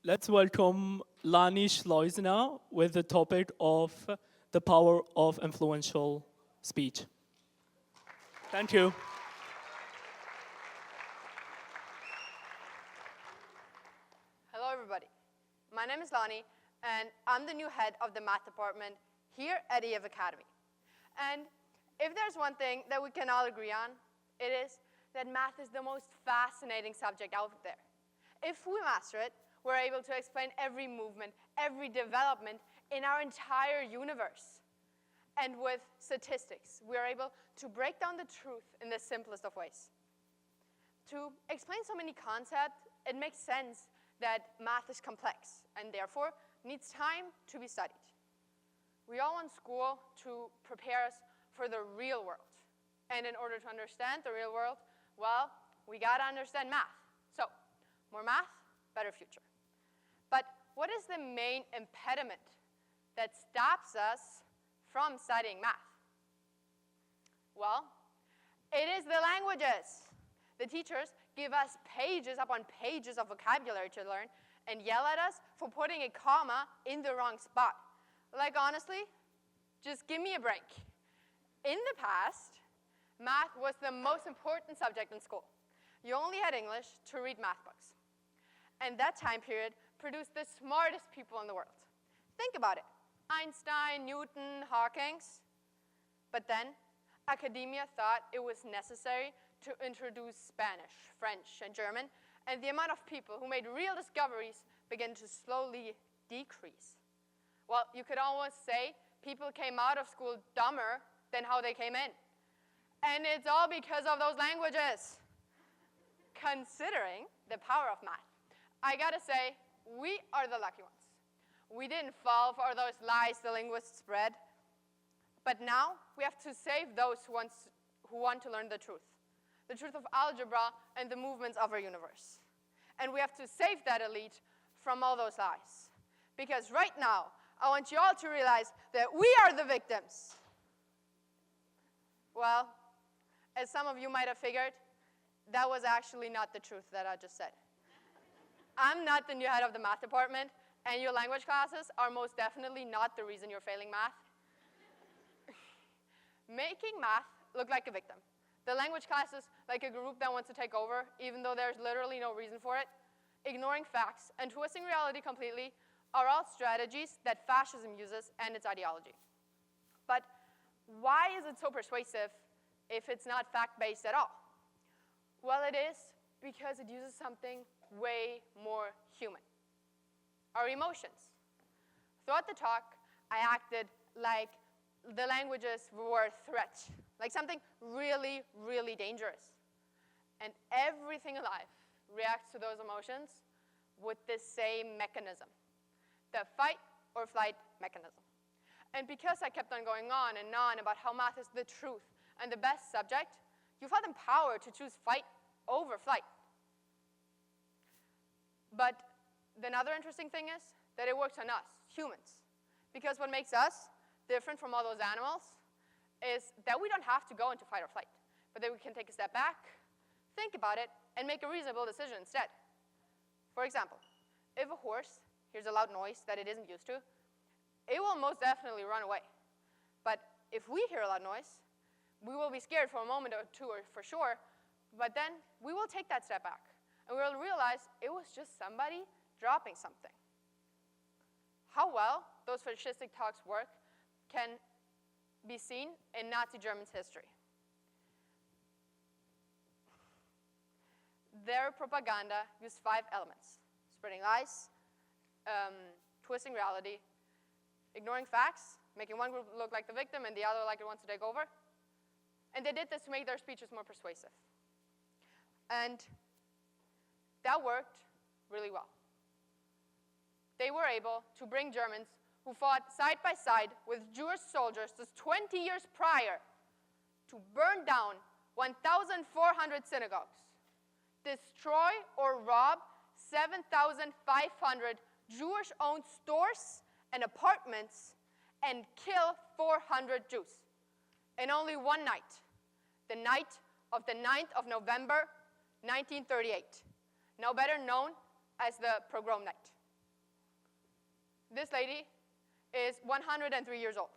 Let's welcome Lani Schleusener with the topic of the power of influential speech. Thank you. Hello, everybody. My name is Lani, and I'm the new head of the math department here at TEDxEF Academy. And if there's one thing that we can all agree on, it is that math is the most fascinating subject out there. If we master it, we're able to explain every movement, every development in our entire universe. And with statistics, we're able to break down the truth in the simplest of ways. To explain so many concepts, it makes sense that math is complex and therefore needs time to be studied. We all want school to prepare us for the real world. And in order to understand the real world, well, we gotta understand math. So, more math, better future. But what is the main impediment that stops us from studying math? Well, it is the languages. The teachers give us pages upon pages of vocabulary to learn and yell at us for putting a comma in the wrong spot. Like, honestly, just give me a break. In the past, math was the most important subject in school. You only had English to read math books. And that time period produced the smartest people in the world. Think about it. Einstein, Newton, Hawking's. But then, academia thought it was necessary to introduce Spanish, French, and German, and the amount of people who made real discoveries began to slowly decrease. Well, you could almost say people came out of school dumber than how they came in. And it's all because of those languages. Considering the power of math, I gotta say, we are the lucky ones. We didn't fall for those lies the linguists spread. But now we have to save those who want to learn the truth of algebra and the movements of our universe. And we have to save that elite from all those lies. Because right now, I want you all to realize that we are the victims. Well, as some of you might have figured, that was actually not the truth that I just said. I'm not the new head of the math department, and your language classes are most definitely not the reason you're failing math. Making math look like a victim. The language class is like a group that wants to take over, even though there's literally no reason for it. Ignoring facts and twisting reality completely are all strategies that fascism uses and its ideology. But why is it so persuasive if it's not fact-based at all? Well, it is because it uses something way more human. Our emotions. Throughout the talk, I acted like the languages were a threat, like something really, really dangerous. And everything alive reacts to those emotions with the same mechanism, the fight or flight mechanism. And because I kept on going on and on about how math is the truth and the best subject, you felt empowered to choose fight over flight. But another interesting thing is that it works on us, humans. Because what makes us different from all those animals is that we don't have to go into fight or flight, but that we can take a step back, think about it, and make a reasonable decision instead. For example, if a horse hears a loud noise that it isn't used to, it will most definitely run away. But if we hear a loud noise, we will be scared for a moment or two for sure, but then we will take that step back. And we will realize it was just somebody dropping something. How well those fascistic talks work can be seen in Nazi Germany's history. Their propaganda used 5 elements: spreading lies, twisting reality, ignoring facts, making one group look like the victim and the other like it wants to take over. And they did this to make their speeches more persuasive. And that worked really well. They were able to bring Germans who fought side by side with Jewish soldiers just 20 years prior to burn down 1,400 synagogues, destroy or rob 7,500 Jewish-owned stores and apartments, and kill 400 Jews in only one night, the night of the 9th of November, 1938, now better known as the Pogrom Night. This lady is 103 years old.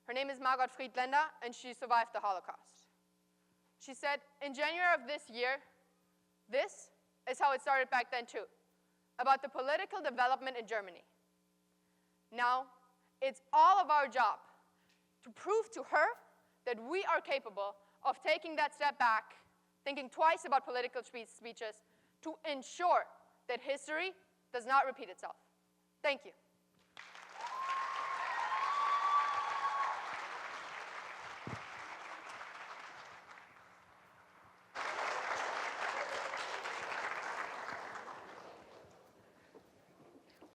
Her name is Margot Friedländer, and she survived the Holocaust. She said, in January of this year, this is how it started back then too, about the political development in Germany. Now, it's all of our job to prove to her that we are capable of taking that step back, thinking twice about political speeches, to ensure that history does not repeat itself. Thank you.